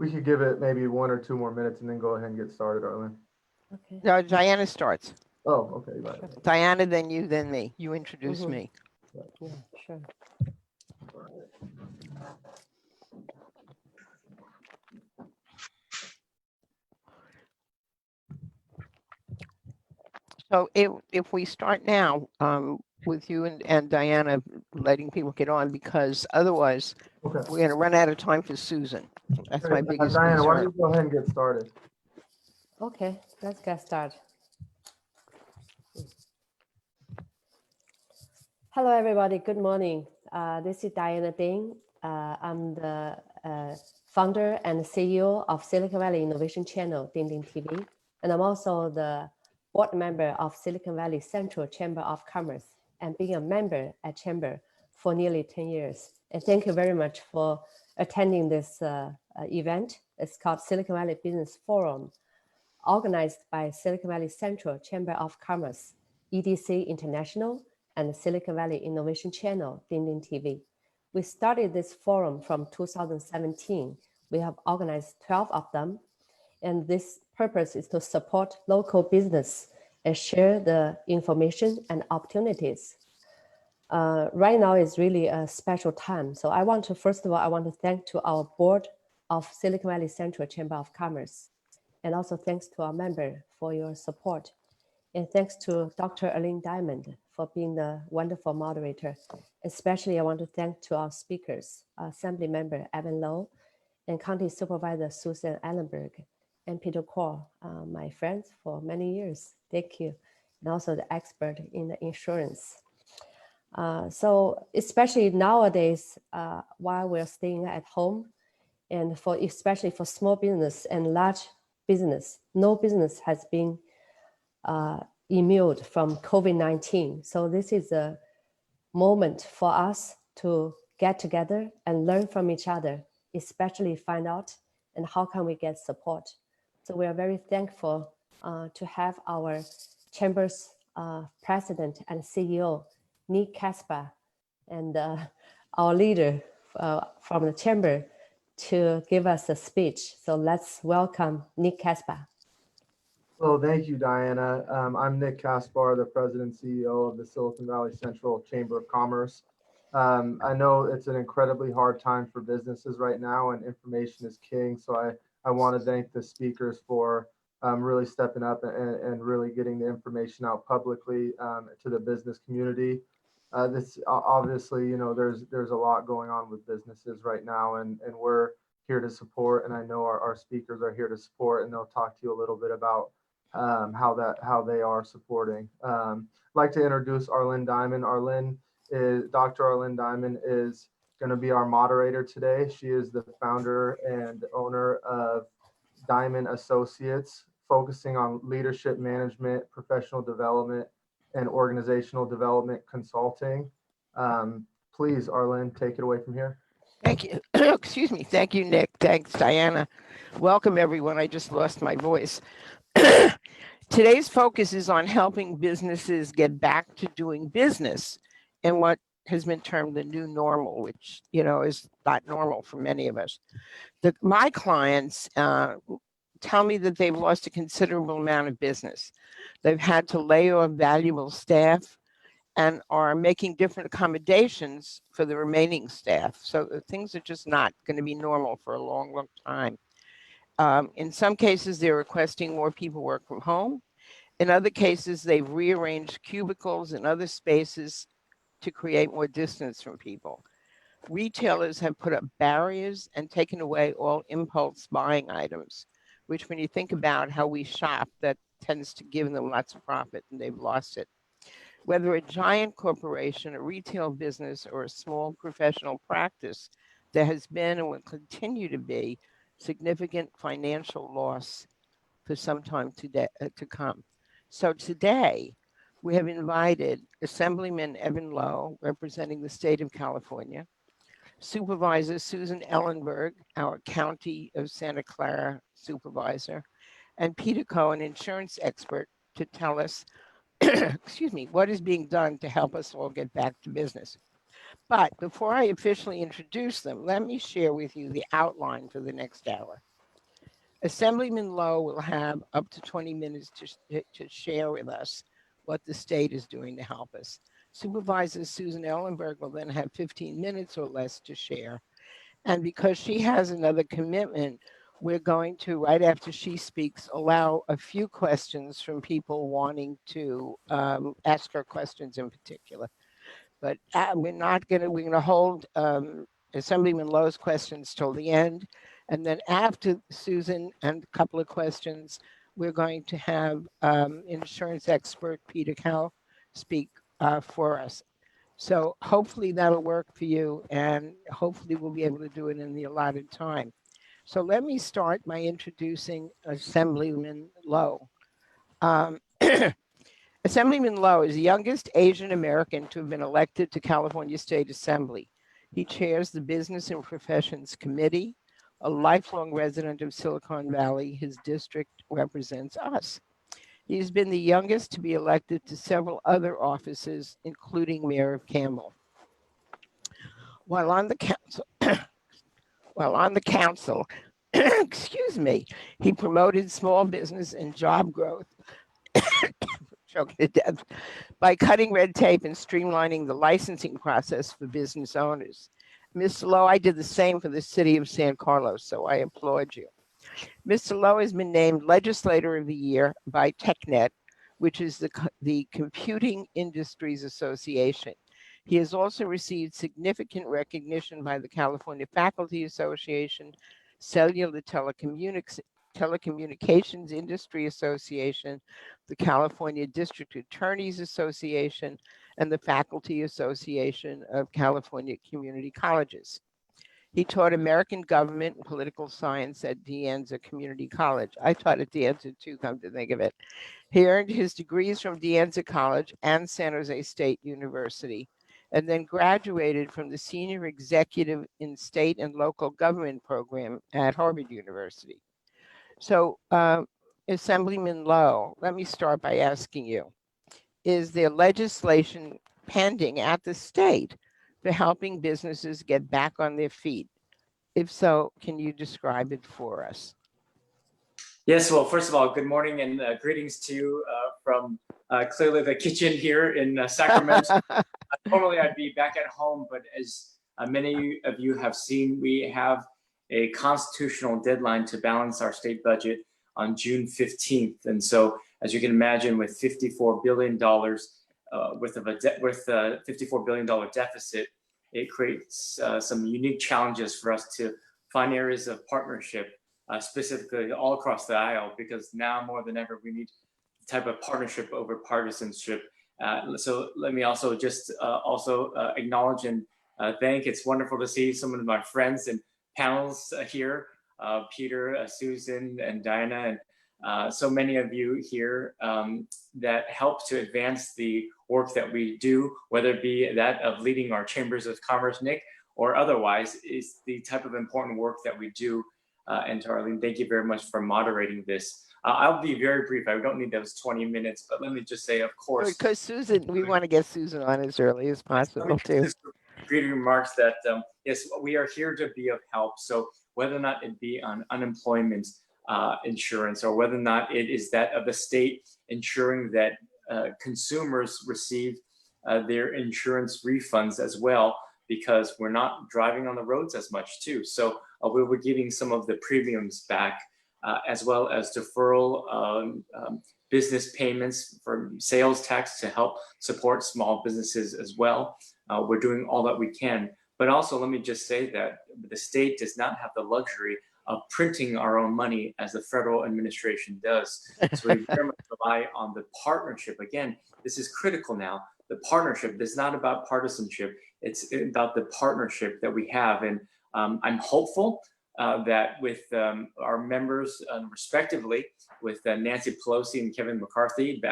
we could give it maybe 1 or 2 more minutes and then go ahead and get started, Arlen. Okay. No, Diana starts. Oh, okay, right. Sure. Diana, then you, then me. You introduce Mhm. me. Yeah, sure. So if we start now with you and Diana letting people get on, because otherwise Okay. we're going to run out of time for Susan. That's my Great. biggest Diana, why don't concern. you go ahead and get started? Okay, let's get started. Hello, everybody. Good morning. This is Diana Ding. I'm the founder and CEO of Silicon Valley Innovation Channel, Ding Ding TV. And I'm also the board member of Silicon Valley Central Chamber of Commerce and being a member at Chamber for nearly 10 years. And thank you very much for attending this event. It's called Silicon Valley Business Forum, organized by Silicon Valley Central Chamber of Commerce, EDC International, and Silicon Valley Innovation Channel, Ding Ding TV. We started this forum from 2017. We have organized 12 of them. And this purpose is to support local business and share the information and opportunities. Right now is really a special time. So I want to, first of all, I want to thank to our board of Silicon Valley Central Chamber of Commerce. And also thanks to our member for your support. And thanks to Dr. Aline Diamond for being the wonderful moderator. Especially I want to thank to our speakers, Assemblymember Evan Lowe and County Supervisor Susan Ellenberg and Peter Cole, my friends for many years. Thank you. And also the expert in the insurance. So especially nowadays, while we're staying at home, and for especially for small business and large business, no business has been immune from COVID-19. So this is a moment for us to get together and learn from each other, especially find out and how can we get support. So we are very thankful to have our Chamber's president and CEO, Nick Kasper, and our leader from the Chamber to give us a speech. So let's welcome Nick Kasper. Well, thank you, Diana. I'm Nick Kaspar, the president and CEO of the Silicon Valley Central Chamber of Commerce. I know it's an incredibly hard time for businesses right now, and information is king. So I want to thank the speakers for really stepping up and really getting the information out publicly to the business community. This obviously, you know, there's a lot going on with businesses right now, and we're here to support. And I know our speakers are here to support, and they'll talk to you a little bit about how they are supporting. I'd like to introduce Arlen Diamond. Dr. Arlen Diamond is going to be our moderator today. She is the founder and owner of Diamond Associates, focusing on leadership management, professional development, and organizational development consulting. Please, Arlen, take it away from here. Thank you. Excuse me. Thank you, Nick. Thanks, Diana. Welcome, everyone. I just lost my voice. Today's focus is on helping businesses get back to doing business in what has been termed the new normal, which, you know, is not normal for many of us. My clients tell me that they've lost a considerable amount of business. They've had to lay off valuable staff and are making different accommodations for the remaining staff. So things are just not going to be normal for a long, long time. In some cases, they're requesting more people work from home. In other cases, they've rearranged cubicles and other spaces to create more distance from people. Retailers have put up barriers and taken away all impulse buying items, which when you think about how we shop, that tends to give them lots of profit, and they've lost it. Whether a giant corporation, a retail business, or a small professional practice, there has been and will continue to be significant financial loss for some time to come. So today, we have invited Assemblyman Evan Lowe, representing the state of California, Supervisor Susan Ellenberg, our County of Santa Clara Supervisor, and Peter Cole, an insurance expert, to tell us, excuse me, what is being done to help us all get back to business. But before I officially introduce them, let me share with you the outline for the next hour. Assemblyman Lowe will have up to 20 minutes to share with us what the state is doing to help us. Supervisor Susan Ellenberg will then have 15 minutes or less to share. And because she has another commitment, we're going to, right after she speaks, allow a few questions from people wanting to ask her questions in particular. But we're going to hold Assemblyman Lowe's questions till the end. And then after Susan and a couple of questions, we're going to have insurance expert Peter Cow speak for us. So hopefully that'll work for you, and hopefully we'll be able to do it in the allotted time. So let me start by introducing Assemblyman Lowe. Assemblyman Lowe is the youngest Asian American to have been elected to California State Assembly. He chairs the Business and Professions Committee, a lifelong resident of Silicon Valley. His district represents us. He's been the youngest to be elected to several other offices, including Mayor of Campbell. While on the council, excuse me, he promoted small business and job growth choking to death by cutting red tape and streamlining the licensing process for business owners. Mr. Lowe, I did the same for the city of San Carlos, so I applaud you. Mr. Lowe has been named Legislator of the Year by TechNet, which is the Computing Industries Association. He has also received significant recognition by the California Faculty Association, Cellular Telecommunications Industry Association, the California District Attorneys Association, and the Faculty Association of California Community Colleges. He taught American government and political science at De Anza Community College. I taught at De Anza too, come to think of it. He earned his degrees from De Anza College and San Jose State University, and then graduated from the Senior Executive in State and Local Government program at Harvard University. So, Assemblyman Lowe, let me start by asking you, is there legislation pending at the state for helping businesses get back on their feet? If so, can you describe it for us? Yes, well, first of all, good morning and greetings to you from clearly the kitchen here in Sacramento. Normally I'd be back at home, but as many of you have seen, we have a constitutional deadline to balance our state budget on June 15th. And so, as you can imagine, with $54 billion worth of a $54 billion deficit, it creates some unique challenges for us to find areas of partnership, specifically all across the aisle, because now more than ever, we need the type of partnership over partisanship. So let me also just acknowledge and thank. It's wonderful to see some of my friends and panels here, Peter, Susan, and Diana, and so many of you here that help to advance the work that we do, whether it be that of leading our chambers of commerce, Nick, or otherwise, is the type of important work that we do. And Darlene, thank you very much for moderating this. I'll be very brief. I don't need those 20 minutes, but let me just say, of course. Because Susan, we want to get Susan on as early as possible too. Greeting remarks that, yes, we are here to be of help. So whether or not it be on unemployment insurance, or whether or not it is that of the state ensuring that consumers receive their insurance refunds as well, because we're not driving on the roads as much too. So we were getting some of the premiums back, as well as deferral business payments for sales tax to help support small businesses as well. We're doing all that we can. But also, let me just say that the state does not have the luxury of printing our own money as the federal administration does. So we very much rely on the partnership. Again, this is critical now. The partnership is not about partisanship. It's about the partnership that we have. And I'm hopeful that with our members respectively, with Nancy Pelosi and Kevin McCarthy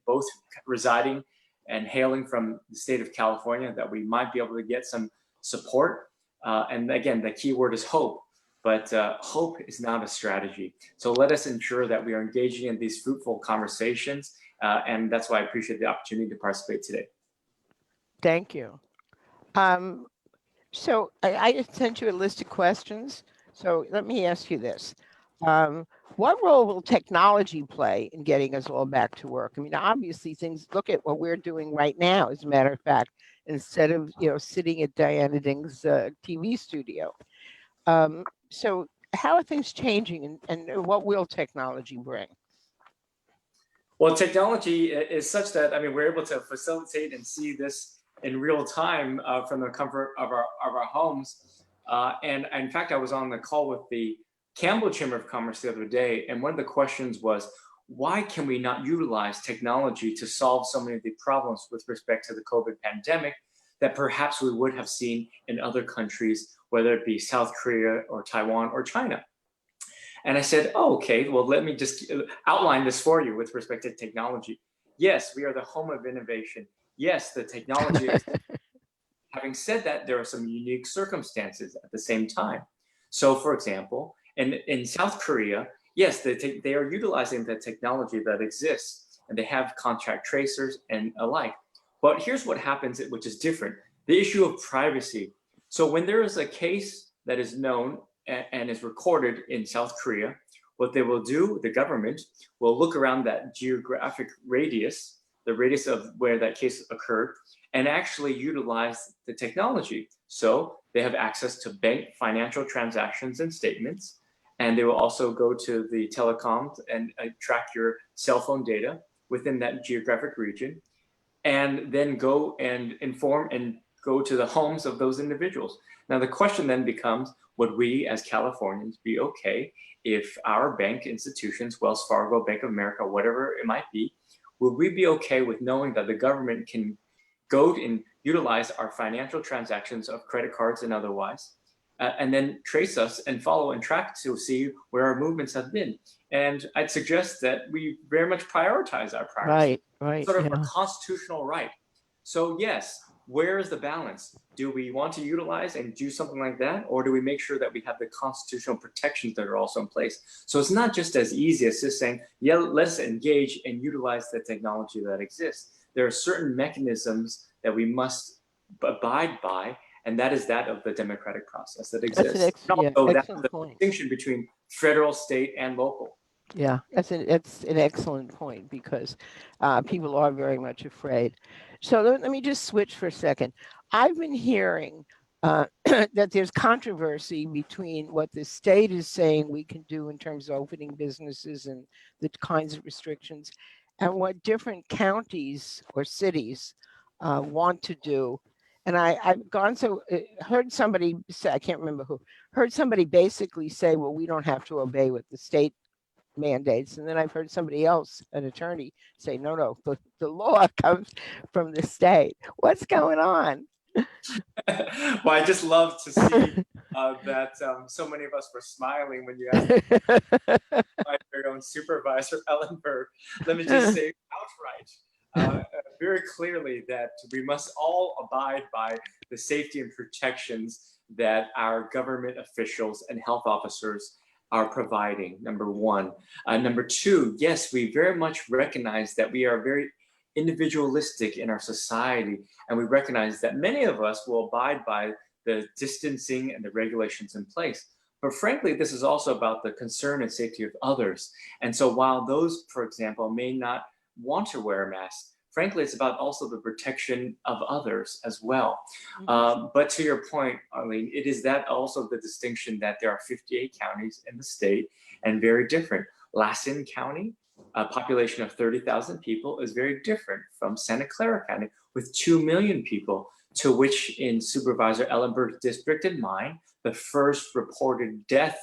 both residing and hailing from the state of California, that we might be able to get some support. And again, the key word is hope, but hope is not a strategy. So let us ensure that we are engaging in these fruitful conversations. And that's why I appreciate the opportunity to participate today. Thank you. So I sent you a list of questions. So let me ask you this. What role will technology play in getting us all back to work? I mean, obviously look at what we're doing right now, as a matter of fact, instead of, sitting at Diana Ding's TV studio. So how are things changing, and what will technology bring? Well, technology is such that, I mean, we're able to facilitate and see this in real time from the comfort of our homes. And in fact, I was on the call with the Campbell Chamber of Commerce the other day, and one of the questions was, why can we not utilize technology to solve so many of the problems with respect to the COVID pandemic that perhaps we would have seen in other countries, whether it be South Korea or Taiwan or China? And I said, oh, okay, well, let me just outline this for you with respect to technology. Yes, we are the home of innovation. Yes, the technology is. Having said that, there are some unique circumstances at the same time. So, for example, in South Korea, yes, they are utilizing the technology that exists, and they have contact tracers and alike. But here's what happens, which is different: the issue of privacy. So when there is a case that is known and is recorded in South Korea, what they will do, the government will look around that geographic radius, the radius of where that case occurred, and actually utilize the technology. So they have access to bank financial transactions and statements, and they will also go to the telecoms and track your cell phone data within that geographic region, and then go and inform and go to the homes of those individuals. Now, the question then becomes, would we as Californians be okay if our bank institutions, Wells Fargo, Bank of America, whatever it might be, would we be okay with knowing that the government can go and utilize our financial transactions of credit cards and otherwise, and then trace us and follow and track to see where our movements have been? And I'd suggest that we very much prioritize our privacy. Right. Sort of a constitutional right. So yes, where is the balance? Do we want to utilize and do something like that? Or do we make sure that we have the constitutional protections that are also in place? So it's not just as easy as just saying, yeah, let's engage and utilize the technology that exists. There are certain mechanisms that we must abide by, and that is that of the democratic process that exists. That's the distinction between federal, state, and local. Yeah, that's an excellent point, because people are very much afraid. So let me just switch for a second. I've been hearing that there's controversy between what the state is saying we can do in terms of opening businesses and the kinds of restrictions, and what different counties or cities want to do. And I've heard somebody say, I can't remember who, heard somebody basically say, well, we don't have to obey what the state mandates. And then I've heard somebody else, an attorney, say, no, the law comes from the state. What's going on? Well, I just love to see that so many of us were smiling when you asked my very own supervisor, Ellenberg. Let me just say outright, very clearly, that we must all abide by the safety and protections that our government officials and health officers are providing, number one. Number two, yes, we very much recognize that we are very individualistic in our society, and we recognize that many of us will abide by the distancing and the regulations in place. But frankly, this is also about the concern and safety of others. And so while those, for example, may not want to wear a mask, frankly, it's about also the protection of others as well. But to your point, Arlene, it is that also the distinction that there are 58 counties in the state and very different. Lassen County, a population of 30,000 people, is very different from Santa Clara County with 2 million people, to which in Supervisor Ellenberg's district and mine, the first reported death,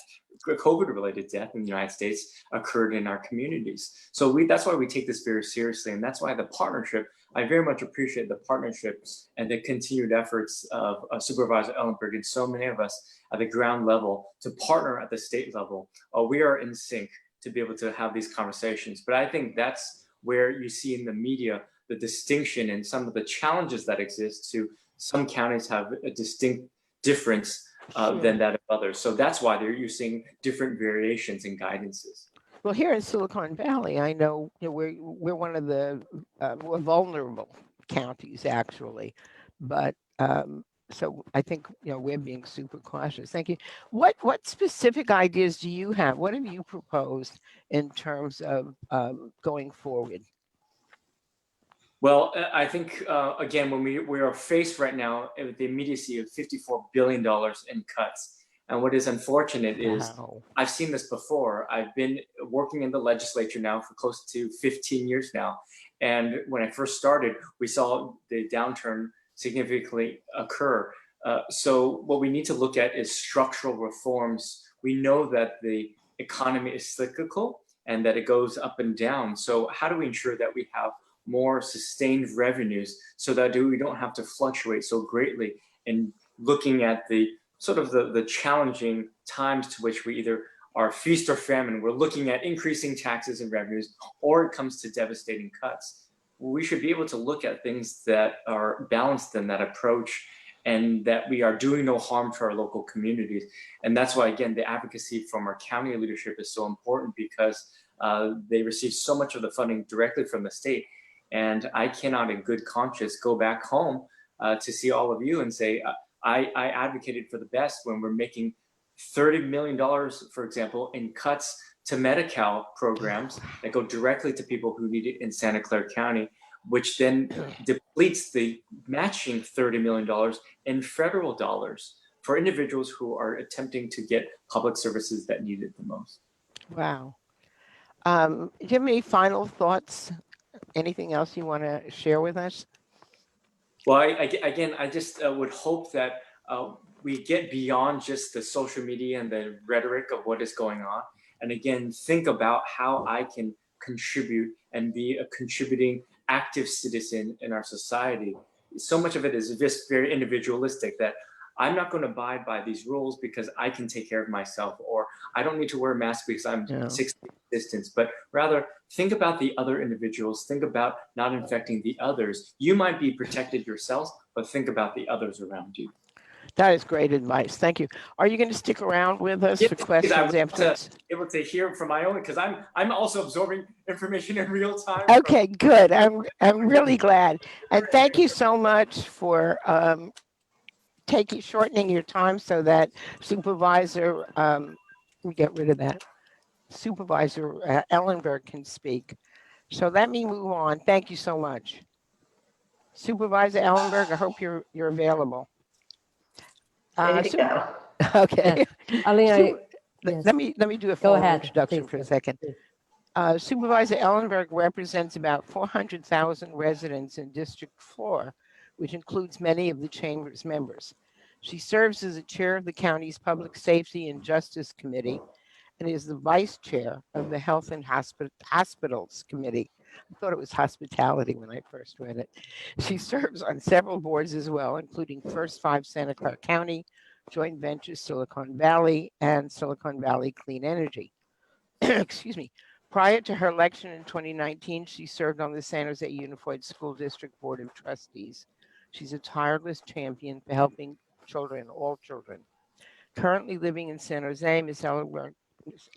COVID-related death in the United States, occurred in our communities. So that's why we take this very seriously. And that's why the partnership, I very much appreciate the partnerships and the continued efforts of Supervisor Ellenberg and so many of us at the ground level to partner at the state level. We are in sync to be able to have these conversations. But I think that's where you see in the media the distinction and some of the challenges that exist. To some counties have a distinct difference than that of others. So that's why you're seeing different variations in guidances. Well, here in Silicon Valley, I know, we're one of the more vulnerable counties, actually. But So I think, we're being super cautious. Thank you. What specific ideas do you have? What have you proposed in terms of going forward? Well, I think, again, when we are faced right now with the immediacy of $54 billion in cuts. And what is unfortunate is Wow. I've seen this before. I've been working in the legislature now for close to 15 years now. And when I first started, we saw the downturn significantly occur. So what we need to look at is structural reforms. We know that the economy is cyclical and that it goes up and down. So how do we ensure that we have more sustained revenues so that we don't have to fluctuate so greatly in looking at the sort of the challenging times to which we either are feast or famine. We're looking at increasing taxes and revenues, or it comes to devastating cuts. We should be able to look at things that are balanced in that approach and that we are doing no harm to our local communities. And that's why, again, the advocacy from our county leadership is so important, because they receive so much of the funding directly from the state. And I cannot in good conscience go back home to see all of you and say, I advocated for the best when we're making $30 million, for example, in cuts to Medi-Cal programs that go directly to people who need it in Santa Clara County, which then depletes the matching $30 million in federal dollars for individuals who are attempting to get public services that need it the most. Wow. Do you have any final thoughts? Anything else you want to share with us? Well, I just would hope that we get beyond just the social media and the rhetoric of what is going on. And again, think about how I can contribute and be a contributing active citizen in our society. So much of it is just very individualistic, that I'm not going to abide by these rules because I can take care of myself, or I don't need to wear a mask because I'm 6 feet distance, but rather think about the other individuals, think about not infecting the others. You might be protected yourselves, but think about the others around you. That is great advice. Thank you. Are you going to stick around with us for questions afterwards? Able to hear from my own, because I'm also absorbing information in real time. Okay, good. I'm really glad. And thank you so much for shortening your time so that Supervisor, we get rid of that. Supervisor Ellenberg can speak. So let me move on. Thank you so much. Supervisor Ellenberg, I hope you're available. Ready to go. Okay. Yeah. Arlene, yes. Let me do a Go formal ahead, introduction please, for a go. second. Supervisor Ellenberg represents about 400,000 residents in District 4, which includes many of the Chamber's members. She serves as the chair of the county's Public Safety and Justice Committee and is the vice chair of the Health and Hospitals Committee. I thought it was hospitality when I first read it. She serves on several boards as well, including First 5 Santa Clara County, Joint Ventures Silicon Valley, and Silicon Valley Clean Energy. Excuse me. Prior to her election in 2019, she served on the San Jose Unified School District Board of Trustees. She's a tireless champion for helping children, all children. Currently living in San Jose, Ms.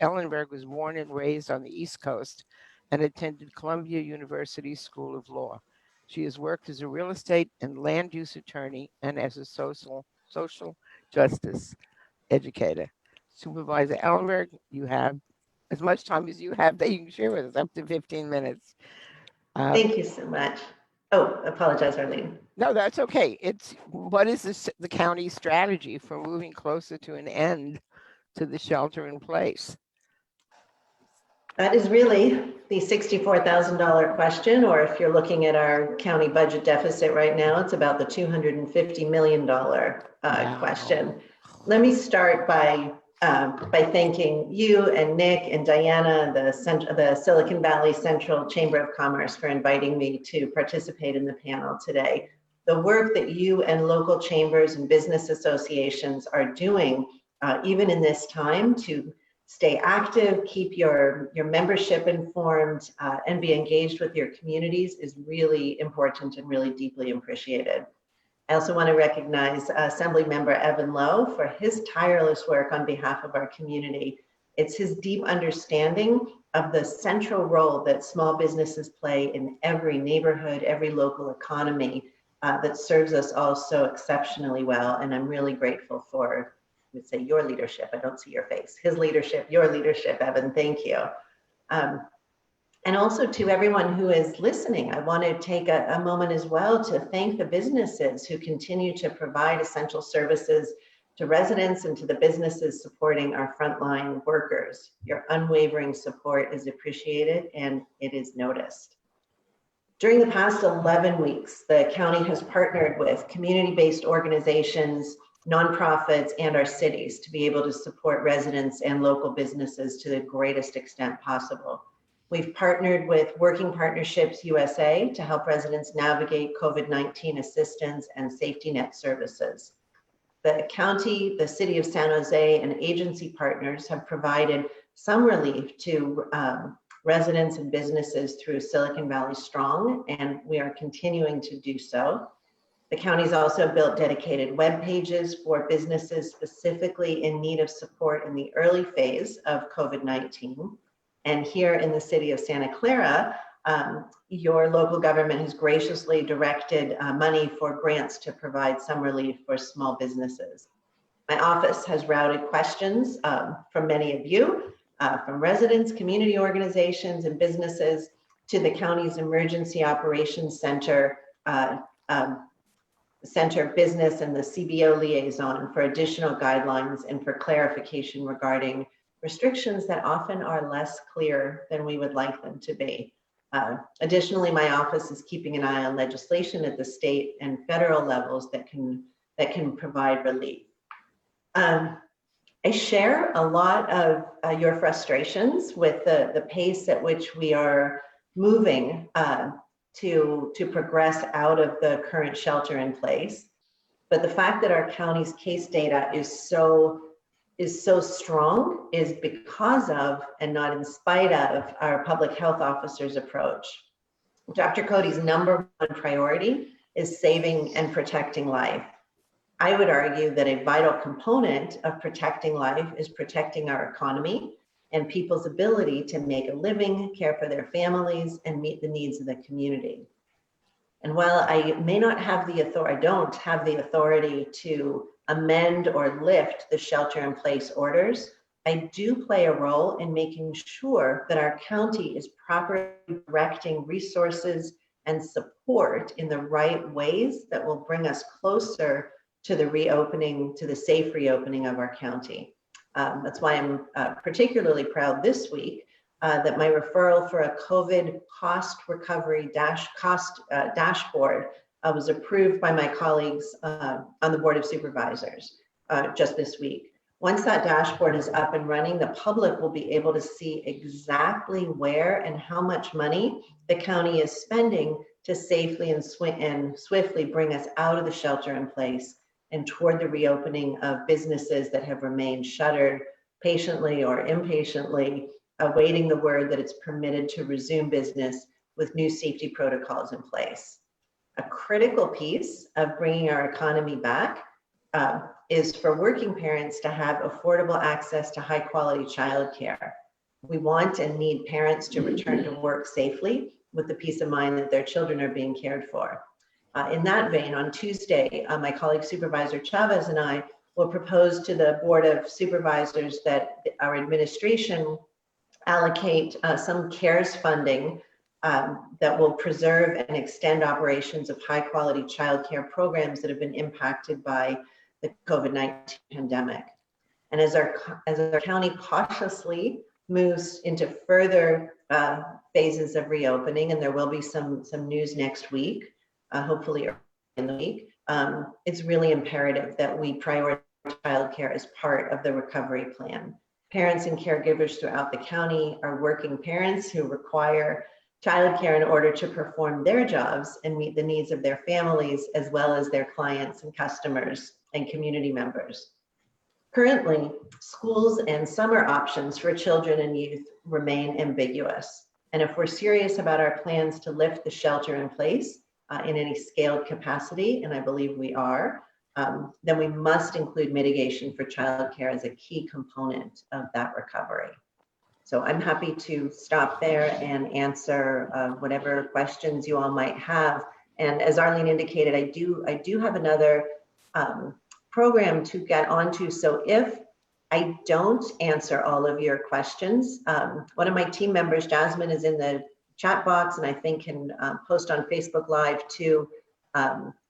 Ellenberg was born and raised on the East Coast and attended Columbia University School of Law. She has worked as a real estate and land use attorney and as a social justice educator. Supervisor Ellenberg, you have as much time as you have that you can share with us, up to 15 minutes. Thank you so much. Oh, apologize, Arlene. No, that's okay. What is the county's strategy for moving closer to an end to the shelter in place? That is really the $64,000 question, or if you're looking at our county budget deficit right now, it's about the $250 million question. Let me start by thanking you and Nick and Diana, the Silicon Valley Central Chamber of Commerce, for inviting me to participate in the panel today. The work that you and local chambers and business associations are doing, even in this time, to stay active, keep your membership informed, and be engaged with your communities is really important and really deeply appreciated. I also want to recognize Assemblymember Evan Lowe for his tireless work on behalf of our community. It's his deep understanding of the central role that small businesses play in every neighborhood, every local economy, that serves us all so exceptionally well. And I'm really grateful for, I would say, your leadership. I don't see your face. His leadership, your leadership, Evan. Thank you. And also to everyone who is listening, I want to take a moment as well to thank the businesses who continue to provide essential services to residents and to the businesses supporting our frontline workers. Your unwavering support is appreciated and it is noticed. During the past 11 weeks, the county has partnered with community-based organizations, nonprofits, and our cities to be able to support residents and local businesses to the greatest extent possible. We've partnered with Working Partnerships USA to help residents navigate COVID-19 assistance and safety net services. The county, the city of San Jose, and agency partners have provided some relief to residents and businesses through Silicon Valley Strong, and we are continuing to do so. The county's also built dedicated web pages for businesses specifically in need of support in the early phase of COVID-19. And here in the city of Santa Clara, your local government has graciously directed money for grants to provide some relief for small businesses. My office has routed questions from many of you, from residents, community organizations, and businesses to the county's Emergency Operations Center, Business and the CBO liaison for additional guidelines and for clarification regarding restrictions that often are less clear than we would like them to be. Additionally, my office is keeping an eye on legislation at the state and federal levels that can provide relief. I share a lot of your frustrations with the pace at which we are moving to progress out of the current shelter in place. But the fact that our county's case data is so strong is because of, and not in spite of, our public health officer's approach. Dr. Cody's number one priority is saving and protecting life. I would argue that a vital component of protecting life is protecting our economy and people's ability to make a living, care for their families, and meet the needs of the community. And while I may not have the authority, I don't have the authority to amend or lift the shelter-in-place orders, I do play a role in making sure that our county is properly directing resources and support in the right ways that will bring us closer to the reopening, to the safe reopening of our county. That's why I'm particularly proud this week that my referral for a COVID cost recovery dashboard was approved by my colleagues on the Board of Supervisors just this week. Once that dashboard is up and running, the public will be able to see exactly where and how much money the county is spending to safely and swiftly bring us out of the shelter in place and toward the reopening of businesses that have remained shuttered patiently or impatiently, awaiting the word that it's permitted to resume business with new safety protocols in place. A critical piece of bringing our economy back is for working parents to have affordable access to high quality childcare. We want and need parents to return to work safely with the peace of mind that their children are being cared for. In that vein, on Tuesday, my colleague Supervisor Chavez and I will propose to the Board of Supervisors that our administration allocate some CARES funding that will preserve and extend operations of high quality childcare programs that have been impacted by the COVID-19 pandemic. And as our county cautiously moves into further phases of reopening, and there will be some news next week, hopefully early in the week, it's really imperative that we prioritize childcare as part of the recovery plan. Parents and caregivers throughout the county are working parents who require childcare in order to perform their jobs and meet the needs of their families, as well as their clients and customers and community members. Currently, schools and summer options for children and youth remain ambiguous. And if we're serious about our plans to lift the shelter in place in any scaled capacity, and I believe we are, then we must include mitigation for childcare as a key component of that recovery. So I'm happy to stop there and answer whatever questions you all might have. And as Arlene indicated, I do have another program to get onto. So if I don't answer all of your questions, one of my team members, Jasmine, is in the chat box and I think can post on Facebook Live too.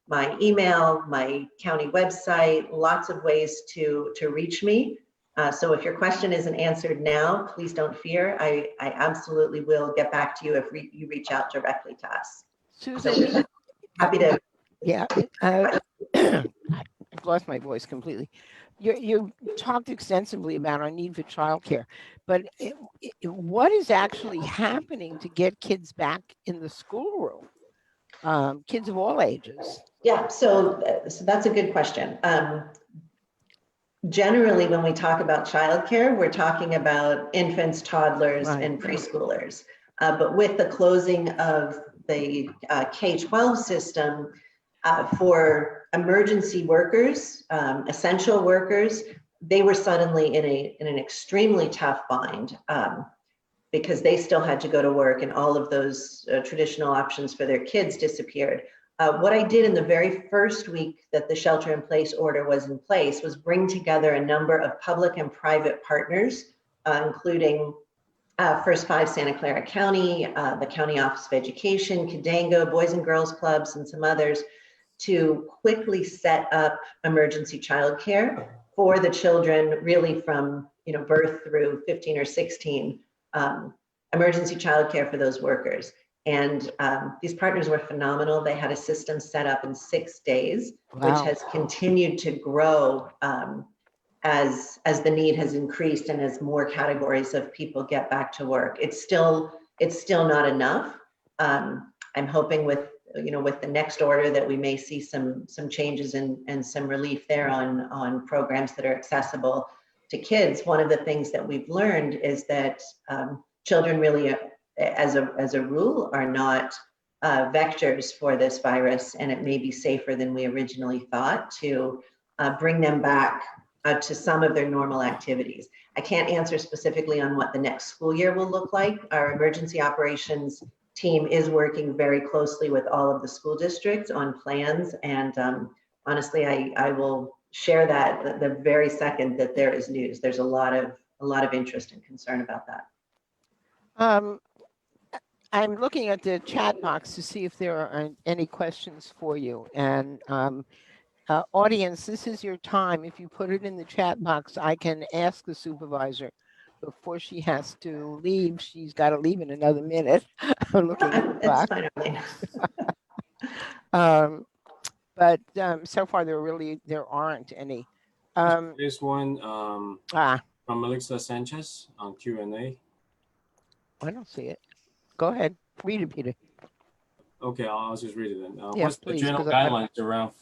My email, my county website, lots of ways to reach me. So if your question isn't answered now, please don't fear. I absolutely will get back to you if you reach out directly to us. Susan, So happy to. yeah, I've lost my voice completely. You talked extensively about our need for childcare, but what is actually happening to get kids back in the schoolroom? Kids of all ages. Yeah, so that's a good question. Generally, when we talk about childcare, we're talking about infants, toddlers, Right. and preschoolers. But with the closing of the K-12 system, for emergency workers, essential workers, they were suddenly in an extremely tough bind because they still had to go to work and all of those traditional options for their kids disappeared. What I did in the very first week that the shelter-in-place order was in place was bring together a number of public and private partners, including First Five Santa Clara County, the County Office of Education, Cadango, Boys and Girls Clubs, and some others, to quickly set up emergency childcare for the children, really from birth through 15 or 16, emergency childcare for those workers. And these partners were phenomenal. They had a system set up in 6 days, Wow. which has continued to grow as the need has increased and as more categories of people get back to work. It's still not enough. I'm hoping with the next order that we may see some changes and some relief there on programs that are accessible to kids. One of the things that we've learned is that children really, as a rule, are not vectors for this virus, and it may be safer than we originally thought to bring them back to some of their normal activities. I can't answer specifically on what the next school year will look like. Our emergency operations team is working very closely with all of the school districts on plans, and honestly, I will share that the very second that there is news. There's a lot of interest and concern about that. I'm looking at the chat box to see if there are any questions for you. And audience, this is your time. If you put it in the chat box, I can ask the supervisor before she has to leave. She's got to leave in another minute. I'm looking at the It's clock. fine, Arlene. But so far there aren't any. There's one From Melissa Sanchez on Q&A. I don't see it. Go ahead, read it, Peter. Okay, I'll just read it then. Yeah, What's please, the general 'cause guidelines around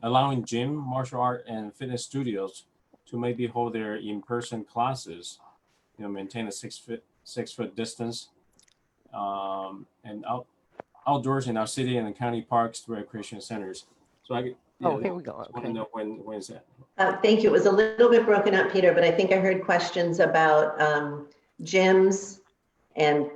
allowing gym, martial art, and fitness studios to maybe hold their in-person classes, maintain a 6-foot distance, and outdoors in our city and the county parks, recreation centers. So here we go. I want to know when is that? Thank you. It was a little bit broken up, Peter, but I think I heard questions about gyms and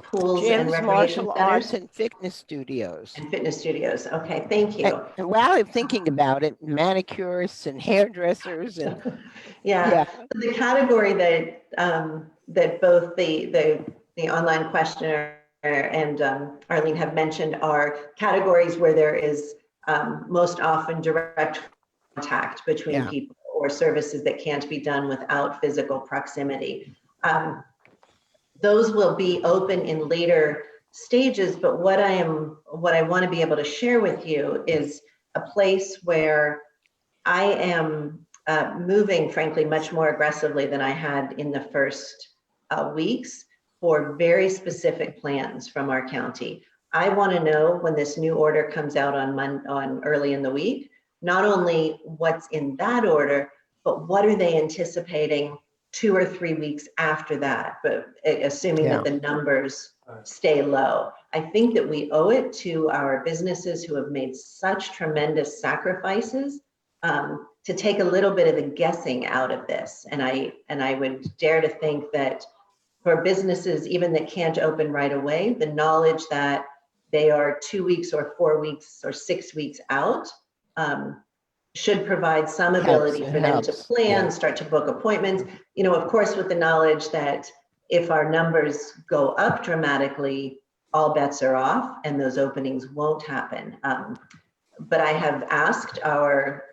pools and Gyms, recreation martial centers arts, and fitness studios. and fitness studios. Okay, thank you. And while I'm thinking about it, manicurists and hairdressers and Yeah. The category that both the online questioner and Arlene have mentioned are categories where there is most often direct contact between people or services that can't be done without physical proximity. Those will be open in later stages, but what I want to be able to share with you is a place where I am moving, frankly, much more aggressively than I had in the first weeks for very specific plans from our county. I want to know when this new order comes out on early in the week, not only what's in that order, but what are they anticipating 2 or 3 weeks after that, but assuming that the numbers stay low. I think that we owe it to our businesses who have made such tremendous sacrifices to take a little bit of the guessing out of this. And I would dare to think that for businesses, even that can't open right away, the knowledge that they are 2 weeks or 4 weeks or 6 weeks out, should provide some ability Helps, it for them to helps, plan, yeah. start to book appointments. You know, of course, with the knowledge that if our numbers go up dramatically, all bets are off and those openings won't happen. But I have asked our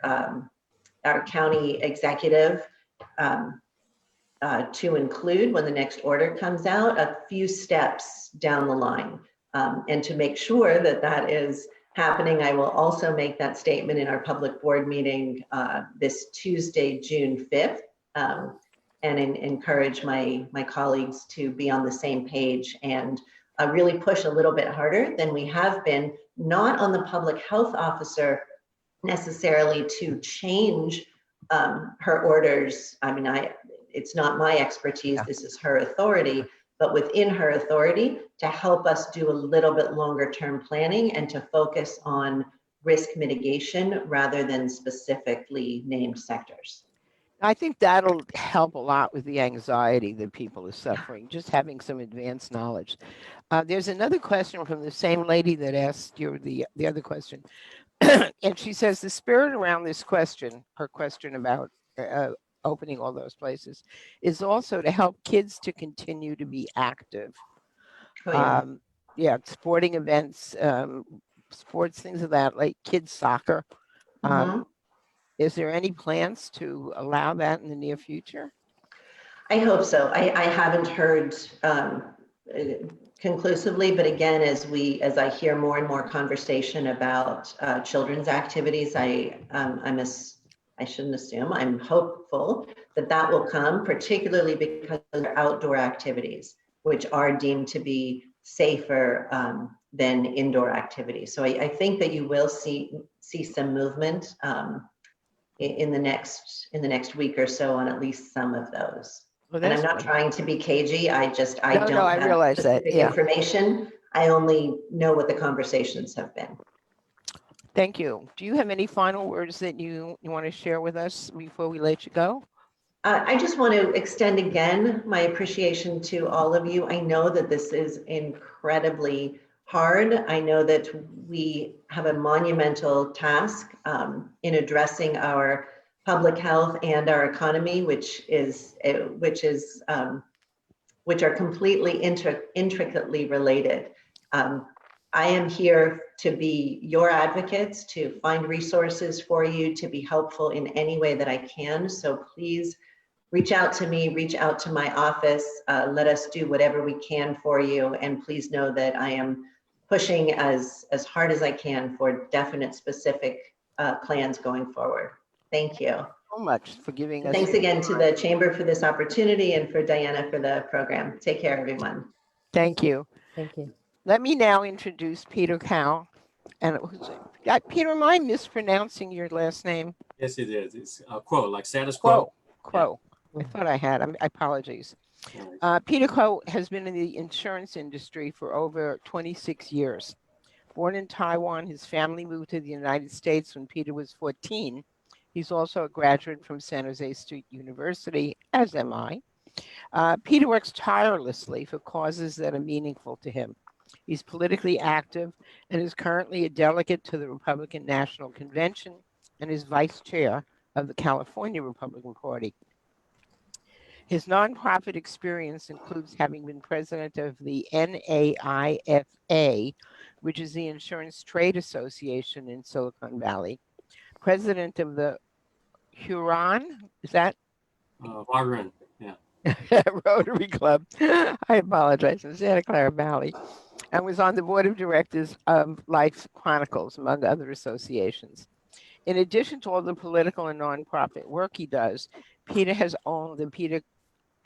county executive to include, when the next order comes out, a few steps down the line. And to make sure that that is happening, I will also make that statement in our public board meeting this Tuesday, June 5th, and encourage my colleagues to be on the same page and really push a little bit harder than we have been, not on the public health officer necessarily to change her orders. I mean, it's not my expertise, this is her authority, but within her authority to help us do a little bit longer term planning and to focus on risk mitigation rather than specifically named sectors. I think that'll help a lot with the anxiety that people are suffering, just having some advanced knowledge. There's another question from the same lady that asked you the other question. And she says the spirit around this question, her question about opening all those places, is also to help kids to continue to be active. Oh, yeah. Yeah, sporting events, sports, things of that, like kids soccer. Is there any plans to allow that in the near future? I hope so. I haven't heard conclusively, but again, as I hear more and more conversation about children's activities, I shouldn't assume, I'm hopeful that that will come, particularly because they're outdoor activities, which are deemed to be safer than indoor activities. So I think that you will see some movement in the next week or so on at least some of those. Well, and I'm not good. Trying to be cagey. I don't I have realize that. specific Yeah. information. I only know what the conversations have been. Thank you. Do you have any final words that you want to share with us before we let you go? I just want to extend again my appreciation to all of you. I know that this is incredibly hard. I know that we have a monumental task in addressing our public health and our economy, which are completely intricately related. I am here to be your advocates, to find resources for you, to be helpful in any way that I can. So please reach out to me, reach out to my office. Let us do whatever we can for you. And please know that I am pushing as hard as I can for definite specific plans going forward. Thank you So much for giving us. Thanks again to the Chamber for this opportunity and for Diana for the program. Take care, everyone. Thank you. Thank you. Let me now introduce Peter Cow. And Peter, am I mispronouncing your last name? Yes, it is. It's quo, like status quo. Quo. I thought I had. I apologies. Peter Quo has been in the insurance industry for over 26 years. Born in Taiwan, his family moved to the United States when Peter was 14. He's also a graduate from San Jose State University, as am I. Peter works tirelessly for causes that are meaningful to him. He's politically active and is currently a delegate to the Republican National Convention and is vice chair of the California Republican Party. His nonprofit experience includes having been president of the NAIFA, which is the Insurance Trade Association in Silicon Valley, president of the Huron, is that? Huron, yeah. Rotary Club, I apologize, in Santa Clara Valley, and was on the board of directors of Life Chronicles, among other associations. In addition to all the political and nonprofit work he does, Peter has owned the Peter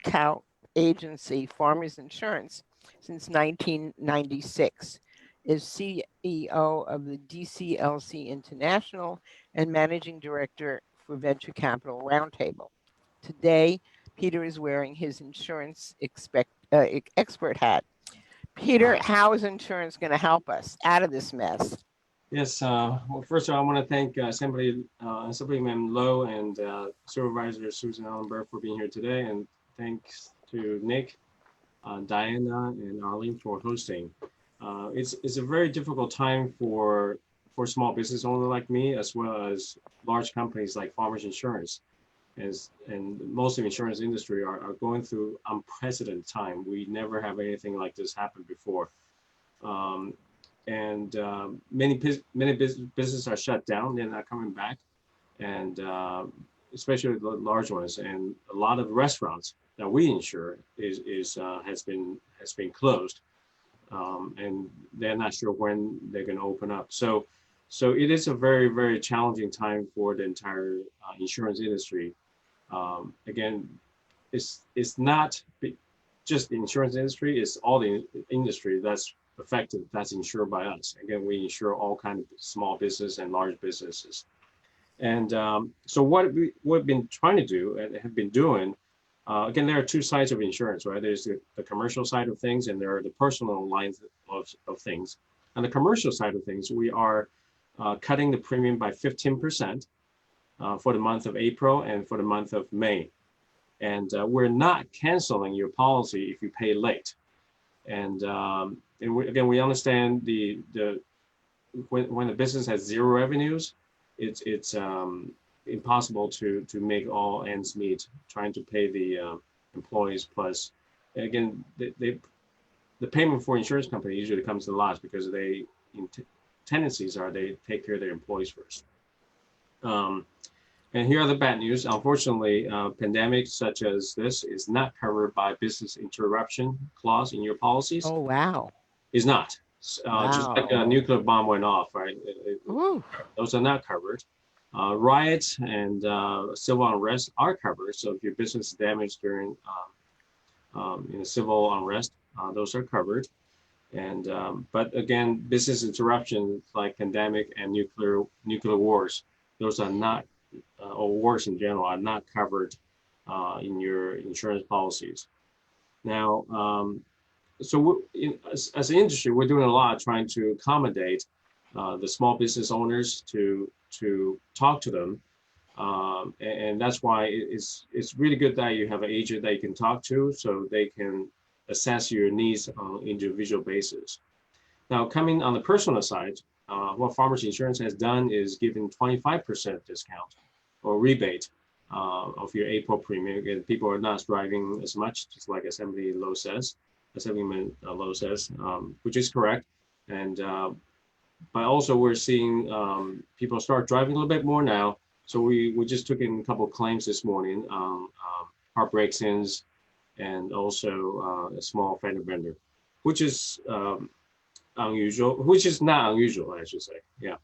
Cow agency, Farmers Insurance, since 1996, is CEO of the DCLC International and managing director for Venture Capital Roundtable. Today, Peter is wearing his insurance expert hat. Peter, how is insurance going to help us out of this mess? Yes. Well, first of all, I want to thank Assemblymember Lowe and Supervisor Susan Ellenberg for being here today, and thanks to Nick, Diana, and Arlene for hosting. it's a very difficult time for small business owner like me, as well as large companies like Farmers Insurance. And most of the insurance industry are going through unprecedented time. We never have anything like this happen before. Many businesses are shut down, they're not coming back. And especially the large ones, and a lot of restaurants that we insure has been closed, and they're not sure when they're going to open up. So it is a very, very challenging time for the entire insurance industry. Again, it's not just the insurance industry; it's all the industry that's affected, that's insured by us. Again, we insure all kinds of small business and large businesses. And so what we've been trying to do and have been doing, again, there are two sides of insurance, right? There's the commercial side of things, and there are the personal lines of things. On the commercial side of things, we are cutting the premium by 15% for the month of April and for the month of May. And we're not canceling your policy if you pay late. And we understand when the business has zero revenues, it's impossible to make all ends meet, trying to pay the employees plus. Again, the payment for insurance company usually comes to last because tendencies are they take care of their employees first. And here are the bad news. Unfortunately, pandemics such as this is not covered by business interruption clause in your policies. Oh, wow. Is not. Just like a nuclear bomb went off, right? Those are not covered. Riots and civil unrest are covered. So if your business is damaged during civil unrest, those are covered. And but again, business interruptions like pandemic and nuclear wars, those are not, or wars in general, are not covered in your insurance policies. Now, so as an industry, we're doing a lot trying to accommodate the small business owners to talk to them, and that's why it's really good that you have an agent that you can talk to, so they can assess your needs on an individual basis. Now, coming on the personal side, what Farmers Insurance has done is given 25% discount or rebate of your April premium. Again, people are not driving as much, just like Assemblyman Low says, which is correct. And but also we're seeing people start driving a little bit more now. So we just took in a couple of claims this morning, heart breaks-ins, and also a small fender bender, which is unusual, which is not unusual, I should say. Yeah.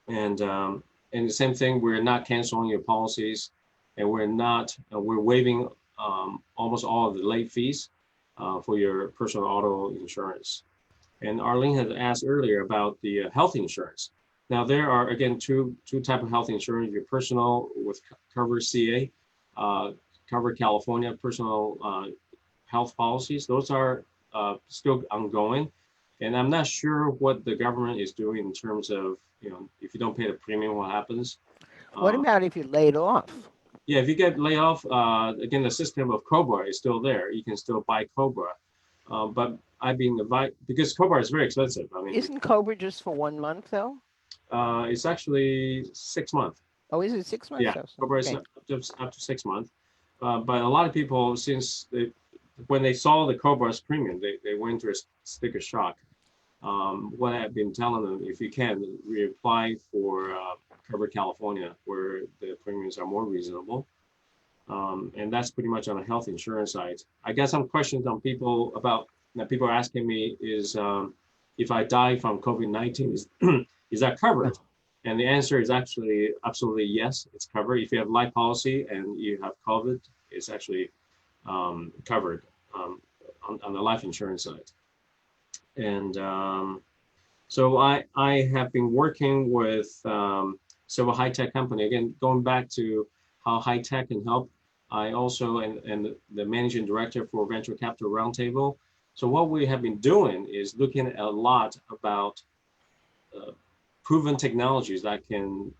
And the same thing, we're not canceling your policies, and we're waiving almost all of the late fees for your personal auto insurance. And Arlene had asked earlier about the health insurance. Now there are, again, two types of health insurance: your personal with Cover CA, Cover California personal health policies. Those are still ongoing. And I'm not sure what the government is doing in terms of, if you don't pay the premium, what happens? What about if you're laid off? Yeah, if you get laid off, again, the system of COBRA is still there. You can still buy COBRA. But I've been advised, because COBRA is very expensive. I mean, isn't COBRA just for 1 month though? It's actually 6 months. Oh, is it 6 months? Yeah, COBRA is up to 6 months. But a lot of people, when they saw the COBRA's premium, they went through a sticker shock. What I've been telling them, if you can, reapply for Cover California, where the premiums are more reasonable. And that's pretty much on the health insurance side. I got some questions on people are asking me is, if I die from COVID-19, is that covered? And the answer is actually absolutely yes, it's covered. If you have life policy and you have COVID, it's actually covered on the life insurance side. And so I have been working with several high-tech company. Again, going back to how high-tech can help, I also and the managing director for Venture Capital Roundtable. So what we have been doing is looking a lot about proven technologies that can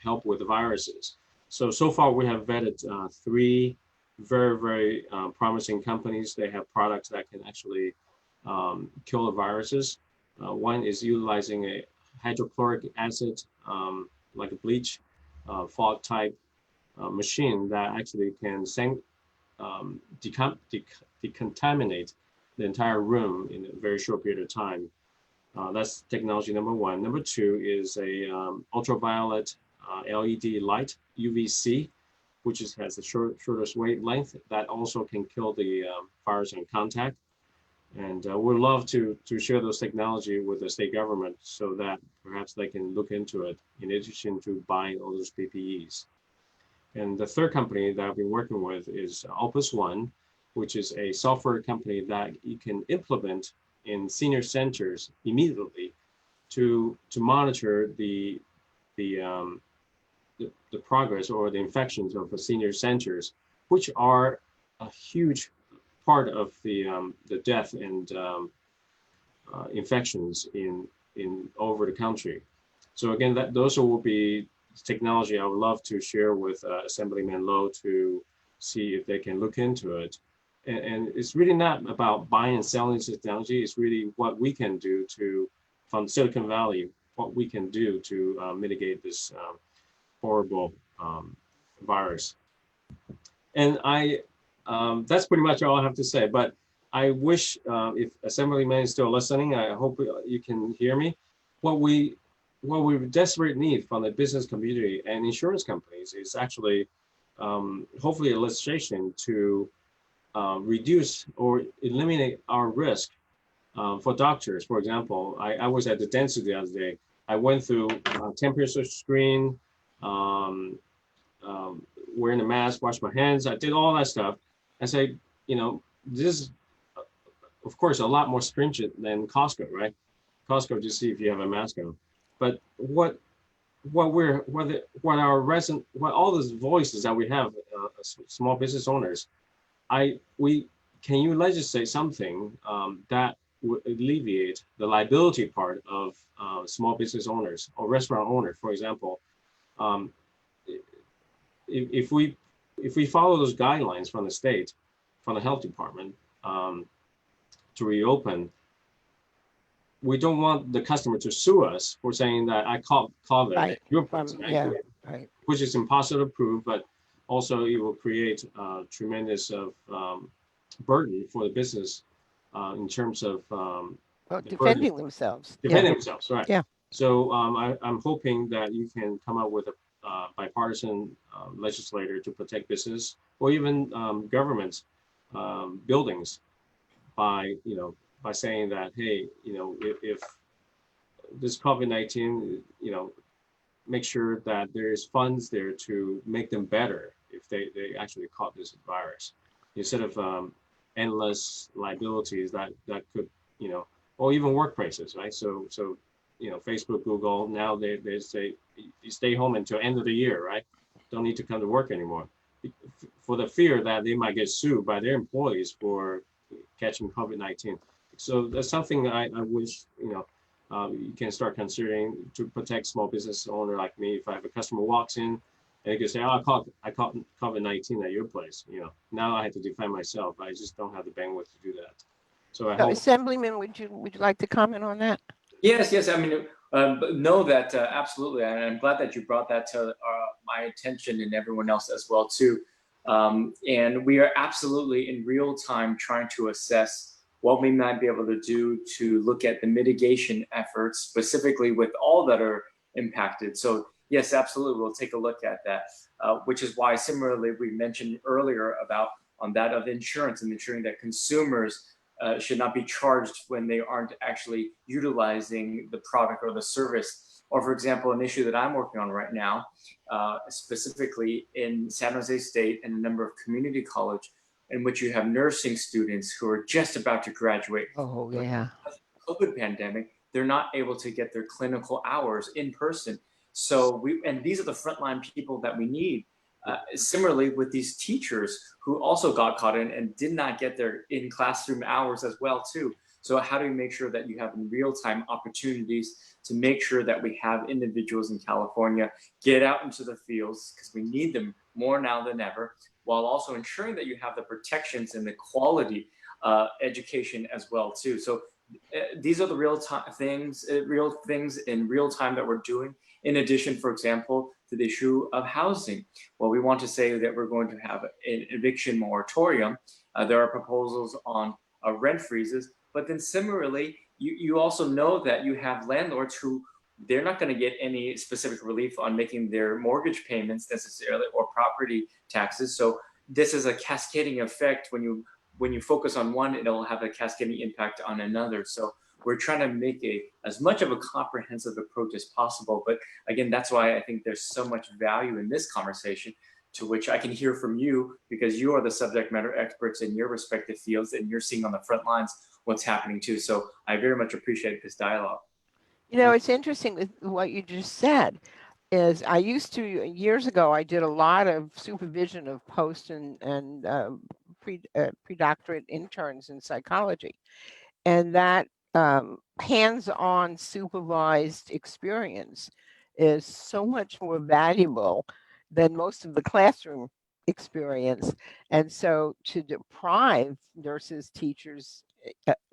help with the viruses. So far we have vetted 3 very, very promising companies. They have products that can actually kill the viruses. One is utilizing a hydrochloric acid, like a bleach, fog type machine that actually can decontaminate the entire room in a very short period of time. That's technology number one. Number two is a ultraviolet LED light, UVC, which has the shortest wavelength that also can kill the virus on contact. And we'd love to share those technology with the state government so that perhaps they can look into it in addition to buying all those PPEs. And the third company that I've been working with is Opus One, which is a software company that you can implement in senior centers immediately to monitor the progress or the infections of the senior centers, which are a huge part of the death and infections in over the country. So again, those will be technology I would love to share with Assemblyman Lowe to see if they can look into it. And it's really not about buying and selling technology. It's really what we can do from Silicon Valley, what we can do to mitigate this horrible virus. And that's pretty much all I have to say. But I wish if Assemblyman is still listening, I hope you can hear me. What we desperately need from the business community and insurance companies is actually hopefully a legislation to reduce or eliminate our risk for doctors. For example, I was at the dentist the other day. I went through temperature screen, wearing a mask, wash my hands. I did all that stuff. I say, this is, of course, a lot more stringent than Costco, right? Costco just see if you have a mask on. But what all those voices that we have, small business owners, can you legislate something that would alleviate the liability part of small business owners or restaurant owners, for example? If we follow those guidelines from the state, from the health department to reopen, we don't want the customer to sue us for saying that I caught COVID at your place, Right. Which is impossible to prove, but also it will create tremendous burden for the business in terms of defending themselves. Defending themselves, right? Yeah. So I'm hoping that you can come up with a bipartisan legislator to protect business or even government buildings by saying that, hey, if this COVID-19, make sure that there's funds there to make them better if they actually caught this virus, instead of endless liabilities that could, or even workplaces, right? So Facebook, Google, now they say you stay home until end of the year, right? Don't need to come to work anymore, for the fear that they might get sued by their employees for catching COVID-19. So that's something I wish, you can start considering to protect small business owner like me. If I have a customer walks in and they can say, oh, I caught COVID-19 at your place, now I have to defend myself. I just don't have the bandwidth to do that. So I hope. Assemblyman, would you like to comment on that? Yes. I mean, know that absolutely, and I'm glad that you brought that to my attention and everyone else as well too. And we are absolutely in real time trying to assess what we might be able to do to look at the mitigation efforts, specifically with all that are impacted. So yes, absolutely, we'll take a look at that, which is why similarly we mentioned earlier about on that of insurance and ensuring that consumers should not be charged when they aren't actually utilizing the product or the service. Or for example, an issue that I'm working on right now, specifically in San Jose State and a number of community college, in which you have nursing students who are just about to graduate. Oh, yeah. COVID pandemic, they're not able to get their clinical hours in person. So and these are the frontline people that we need. Similarly with these teachers who also got caught in and did not get their in classroom hours as well too. So how do we make sure that you have real-time opportunities to make sure that we have individuals in California get out into the fields, because we need them more now than ever, while also ensuring that you have the protections and the quality education as well too. So these are the real things in real time that we're doing. In addition, for example, to the issue of housing, well, we want to say that we're going to have an eviction moratorium. There are proposals on rent freezes, but then similarly, you also know that you have landlords who they're not going to get any specific relief on making their mortgage payments necessarily or property taxes. So this is a cascading effect. When you focus on one, it'll have a cascading impact on another. So we're trying to make as much of a comprehensive approach as possible. But again, that's why I think there's so much value in this conversation, to which I can hear from you, because you are the subject matter experts in your respective fields and you're seeing on the front lines what's happening too. So I very much appreciate this dialogue. You know, it's interesting with what you just said. Is I used to, years ago, I did a lot of supervision of post and pre-doctorate interns in psychology. And that hands-on supervised experience is so much more valuable than most of the classroom experience. And so to deprive nurses, teachers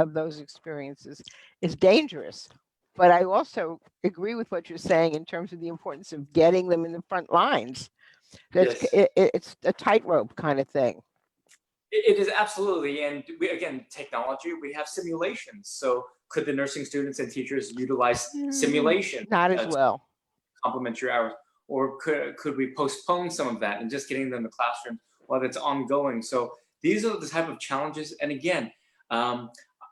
of those experiences is dangerous. But I also agree with what you're saying in terms of the importance of getting them in the front lines. That's, Yes. it's a tightrope kind of thing. It is absolutely. And again, technology, we have simulations. So could the nursing students and teachers utilize simulation? Not as well. Complement your hours. Or could we postpone some of that and just getting them in the classroom while it's ongoing? So these are the type of challenges. And again,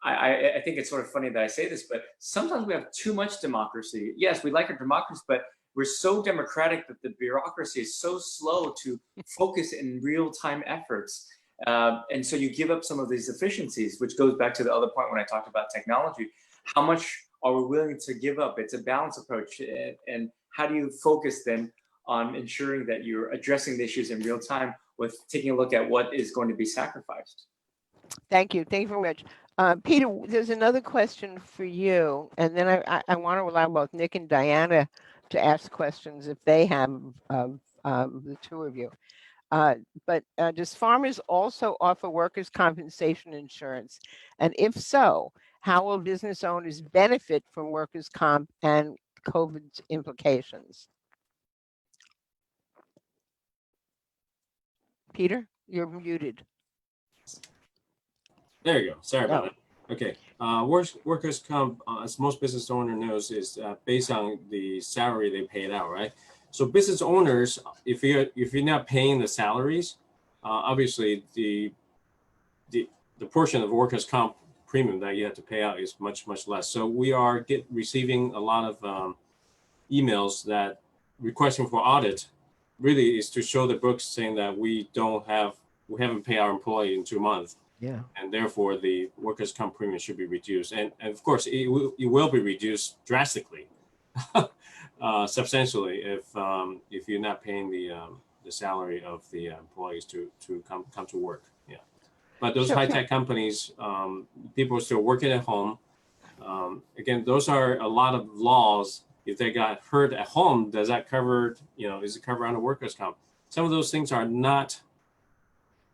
I think it's sort of funny that I say this, but sometimes we have too much democracy. Yes, we like our democracy, but we're so democratic that the bureaucracy is so slow to focus in real-time efforts. And so you give up some of these efficiencies, which goes back to the other point when I talked about technology. How much are we willing to give up? It's a balanced approach. And how do you focus then on ensuring that you're addressing the issues in real time with taking a look at what is going to be sacrificed? Thank you. Thank you very much. Peter, there's another question for you, and then I want to allow both Nick and Diana to ask questions if they have the two of you. But does Farmers also offer workers' compensation insurance? And if so, how will business owners benefit from workers' comp and COVID's implications? Peter, you're muted. There you go. Sorry about that. Okay. Workers' comp, as most business owner knows, is based on the salary they paid out, right? So business owners, if you're not paying the salaries, obviously the portion of workers' comp premium that you have to pay out is much less. So we are receiving a lot of emails that requesting for audit really is to show the books saying that we haven't paid our employee in 2 months. Yeah. And therefore the workers' comp premium should be reduced. And of course it will be reduced drastically, substantially if you're not paying the salary of the employees to come to work. Yeah. But those high-tech companies, people are still working at home. Again, those are a lot of laws. If they got hurt at home, does that cover, is it covered under workers' comp? Some of those things are not.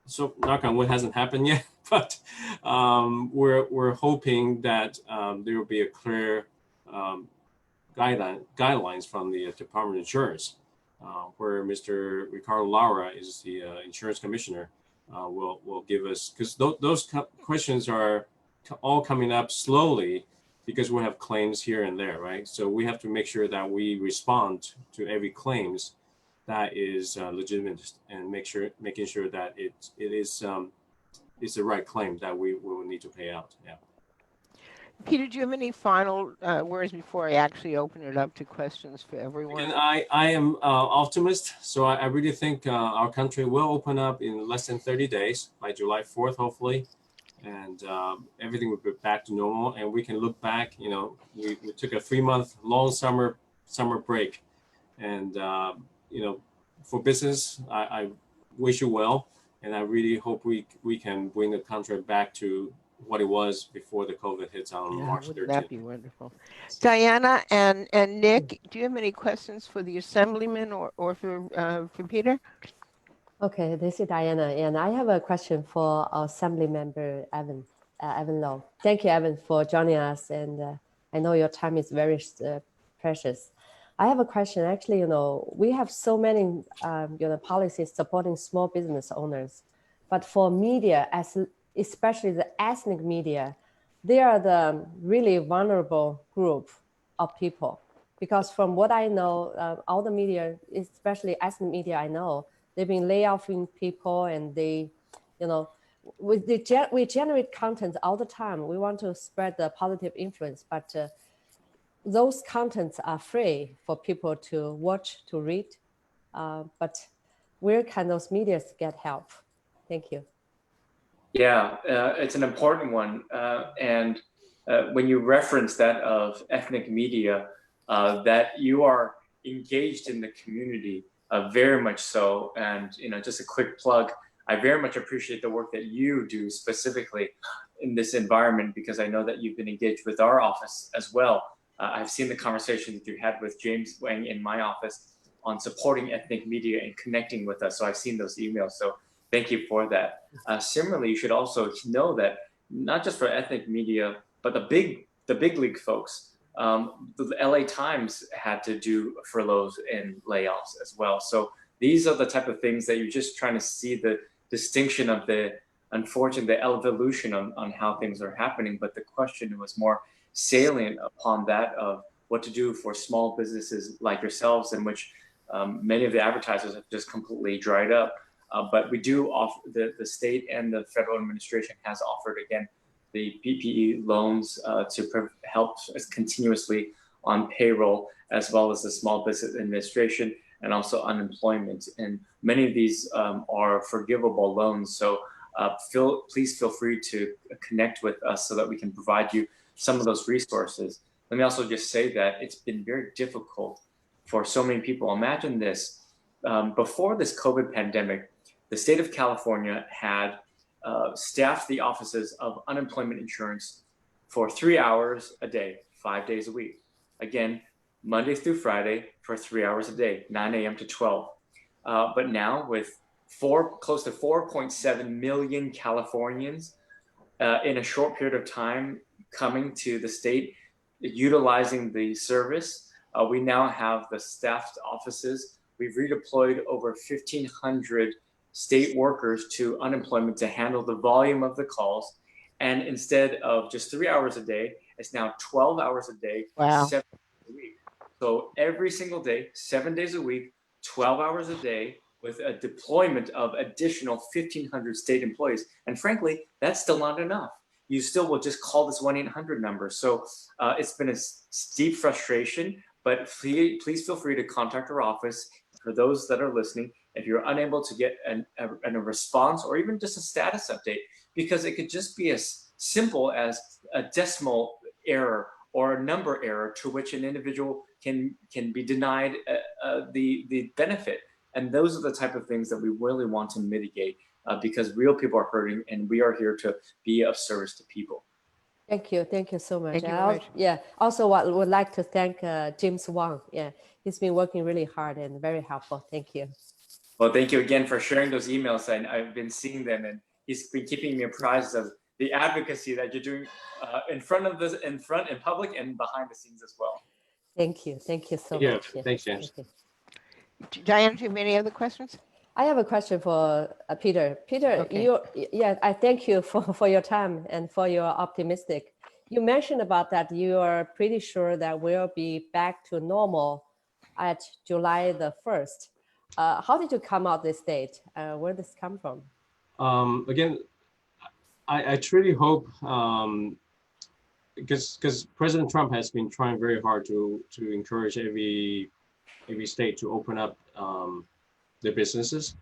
So knock on wood, hasn't happened yet, but we're hoping that there will be a clear guidelines from the Department of Insurance, where Mr. Ricardo Lara is the insurance commissioner, will give us, because those questions are all coming up slowly because we have claims here and there, right? So we have to make sure that we respond to every claims that is legitimate and making sure that it is the right claim that we will need to pay out. Yeah. Peter, do you have any final words before I actually open it up to questions for everyone? And I am optimist, so I really think our country will open up in less than 30 days, by July 4th, hopefully, and everything will be back to normal. And we can look back. We took a 3-month long summer break, and for business, I wish you well, and I really hope we can bring the country back to what it was before the COVID hits on March 13th. That'd be wonderful. Diana and Nick, do you have any questions for the Assemblyman or for Peter? Okay, this is Diana, and I have a question for our Assembly member, Evan Lowe. Thank you, Evan, for joining us, and I know your time is very precious. I have a question. Actually, we have so many, policies supporting small business owners, but for media, especially the ethnic media, they are the really vulnerable group of people. Because from what I know, all the media, especially ethnic media I know, they've been layoffing people, and we generate content all the time. We want to spread the positive influence, but those contents are free for people to watch, to read. But where can those medias get help? Thank you. Yeah, it's an important one. And when you reference that of ethnic media, that you are engaged in the community, very much so. And, just a quick plug, I very much appreciate the work that you do specifically in this environment, because I know that you've been engaged with our office as well. I've seen the conversation that you had with James Wang in my office on supporting ethnic media and connecting with us. So I've seen those emails. So thank you for that. Similarly, you should also know that not just for ethnic media, but the big league folks, the LA Times had to do furloughs and layoffs as well. So these are the type of things that you're just trying to see the distinction of the evolution on how things are happening. But the question was more salient upon that of what to do for small businesses like yourselves, in which many of the advertisers have just completely dried up. But we do offer, the state and the federal administration has offered, again, the PPE loans to help us continuously on payroll, as well as the Small Business Administration and also unemployment. And many of these are forgivable loans. So please feel free to connect with us so that we can provide you some of those resources. Let me also just say that it's been very difficult for so many people. Imagine this, before this COVID pandemic, the state of California had staffed the offices of unemployment insurance for 3 hours a day, 5 days a week. Again, Monday through Friday for 3 hours a day, 9 a.m. to 12. But now with close to 4.7 million Californians in a short period of time coming to the state, utilizing the service, we now have the staffed offices. We've redeployed over 1,500 state workers to unemployment to handle the volume of the calls. And instead of just 3 hours a day, it's now 12 hours a day, Wow. 7 days a week. So every single day, 7 days a week, 12 hours a day, with a deployment of additional 1,500 state employees. And frankly, that's still not enough. You still will just call this 1-800 number. So it's been a steep frustration, but please feel free to contact our office. For those that are listening, if you're unable to get a response or even just a status update, because it could just be as simple as a decimal error or a number error to which an individual can be denied the benefit. And those are the type of things that we really want to mitigate, because real people are hurting, and we are here to be of service to people. Thank you so much. Thank you very much. Yeah. Also, would like to thank James Wang. Yeah, he's been working really hard and very helpful. Thank you. Well, thank you again for sharing those emails. I've been seeing them, and he's been keeping me apprised of the advocacy that you're doing in front, in public, and behind the scenes as well. Thank you so Yeah, much. Yeah. thanks, James. Thank you. Diane, do you have any other questions? I have a question for Peter. Peter, Okay. I thank you for your time and for your optimistic. You mentioned about that you are pretty sure that we'll be back to normal at July the 1st. How did you come out this date? Where did this come from? Again, I truly hope, because President Trump has been trying very hard to encourage every state to open up their businesses,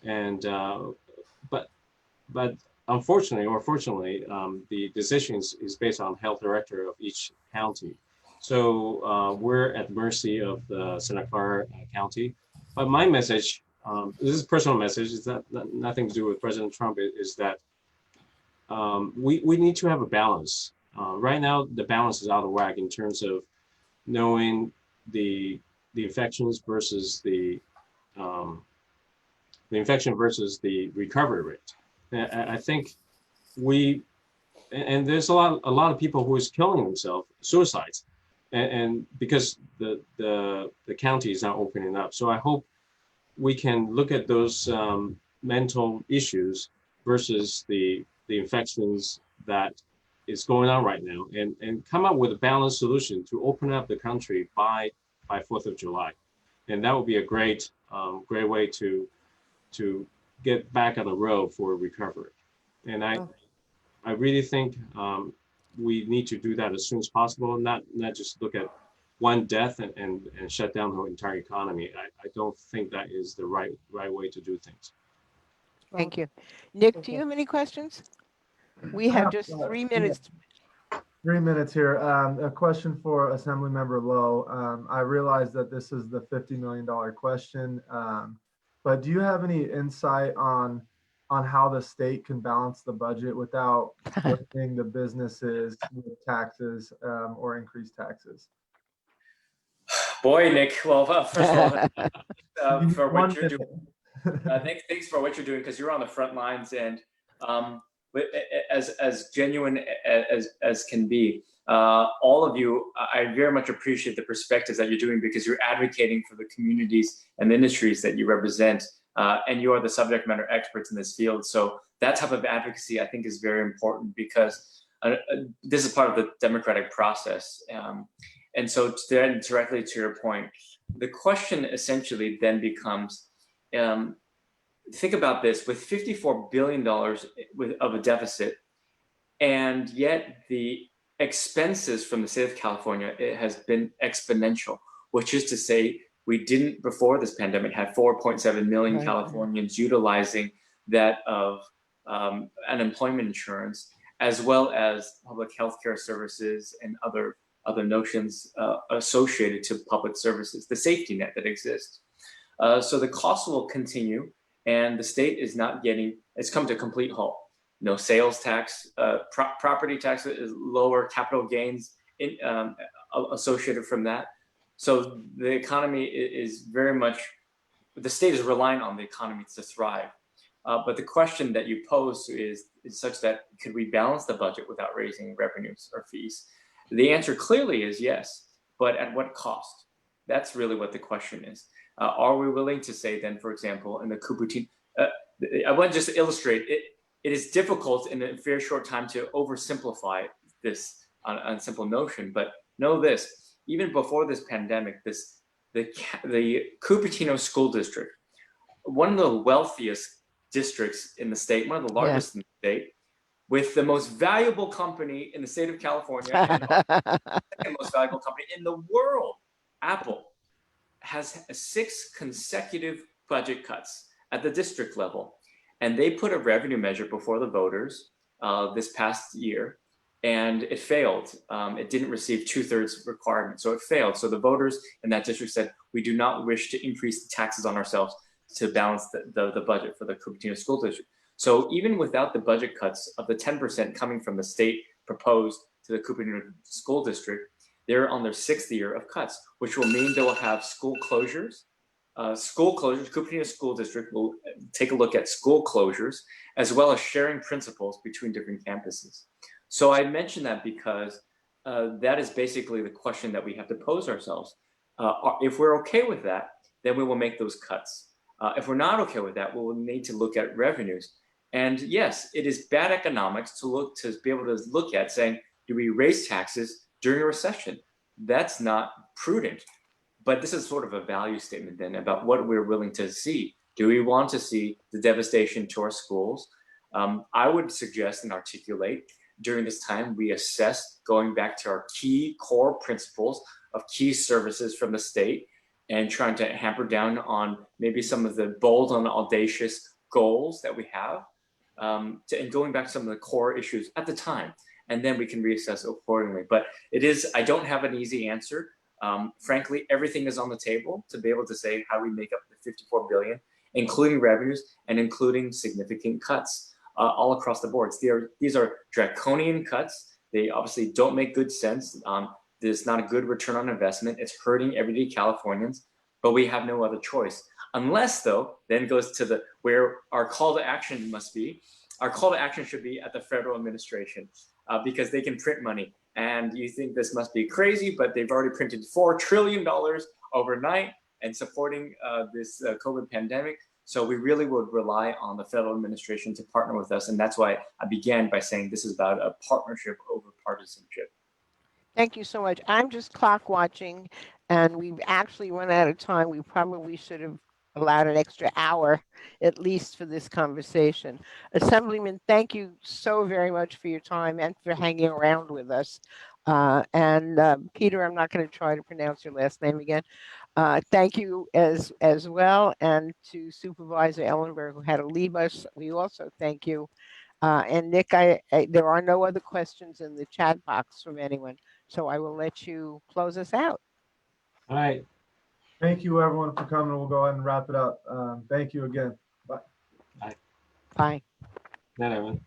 and but unfortunately or fortunately, the decision is based on health director of each county. So we're at mercy of the Santa Clara County. But my message, this is a personal message, it's nothing to do with President Trump, is that we need to have a balance. Right now, the balance is out of whack in terms of knowing the infections versus the the infection versus the recovery rate. And I think and there's a lot of people who is killing themselves, suicides, and because the county is not opening up. So I hope we can look at those mental issues versus the infections that is going on right now, and come up with a balanced solution to open up the country by 4th of July. And that would be a great way to get back on the road for recovery. And I really think we need to do that as soon as possible, not just look at one death and shut down the entire economy. I don't think that is the right way to do things. Thank you. Nick, do you have any questions? We have just 3 minutes. 3 minutes here. A question for Assemblymember Lowe. I realize that this is the $50 million question, but do you have any insight on how the state can balance the budget without hurting the businesses with taxes or increased taxes? Boy, Nick. Well, first of all, for what you're minute. doing, thanks for what you're doing, because you're on the front lines, and as genuine as can be. All of you, I very much appreciate the perspectives that you're doing, because you're advocating for the communities and the industries that you represent, and you are the subject matter experts in this field. So that type of advocacy, I think, is very important, because this is part of the democratic process. And so then, directly to your point, the question essentially then becomes, think about this: with $54 billion of a deficit, and yet the expenses from the state of California, it has been exponential, which is to say, we didn't, before this pandemic, have 4.7 million Californians utilizing that of unemployment insurance, as well as public health care services and other notions associated to public services, the safety net that exists. So the cost will continue, and the state is not getting, it's come to a complete halt. No sales tax, property tax is lower, capital gains associated from that. So the economy is very much, the state is relying on the economy to thrive. But the question that you pose is such that, could we balance the budget without raising revenues or fees? The answer clearly is yes, but at what cost? That's really what the question is. Are we willing to say then, for example, in the Cupertino, I want to just illustrate, it is difficult in a very short time to oversimplify this on simple notion, but know this: even before this pandemic, the Cupertino School District, one of the wealthiest districts in the state, one of the largest in the state, with the most valuable company in the state of California, and the second most valuable company in the world, Apple, has 6 consecutive budget cuts at the district level. And they put a revenue measure before the voters this past year, and it failed. It didn't receive 2/3 requirement, so it failed. So the voters in that district said, we do not wish to increase the taxes on ourselves to balance the budget for the Cupertino School District. So even without the budget cuts of the 10% coming from the state proposed to the Cupertino School District, they're on their 6th year of cuts, which will mean they will have school closures. Cupertino School District will take a look at school closures, as well as sharing principals between different campuses. So I mention that because that is basically the question that we have to pose ourselves. If we're okay with that, then we will make those cuts. If we're not okay with that, we will need to look at revenues. And yes, it is bad economics to be able to look at saying, do we raise taxes during a recession? That's not prudent. But this is sort of a value statement then about what we're willing to see. Do we want to see the devastation to our schools? I would suggest and articulate during this time, we assess going back to our key core principles of key services from the state, and trying to hamper down on maybe some of the bold and audacious goals that we have, and going back to some of the core issues at the time. And then we can reassess accordingly. But I don't have an easy answer. Frankly, everything is on the table to be able to say how we make up the $54 billion, including revenues and including significant cuts all across the board. These are draconian cuts. They obviously don't make good sense. There's not a good return on investment. It's hurting everyday Californians, but we have no other choice Unless though, then goes to the where our call to action must be. Our call to action should be at the federal administration because they can print money. And you think this must be crazy, but they've already printed $4 trillion overnight and supporting this COVID pandemic. So we really would rely on the federal administration to partner with us. And that's why I began by saying this is about a partnership over partisanship. Thank you so much. I'm just clock watching, and we've actually run out of time. We probably should have allowed an extra hour at least for this conversation. Assemblyman, thank you so very much for your time and for hanging around with us. Peter, I'm not going to try to pronounce your last name again. Thank you as well, and to Supervisor Ellenberg, who had to leave us. We also thank you. And Nick, there are no other questions in the chat box from anyone, so I will let you close us out. All right. Thank you, everyone, for coming. We'll go ahead and wrap it up. Thank you again. Bye. Bye. Night, everyone.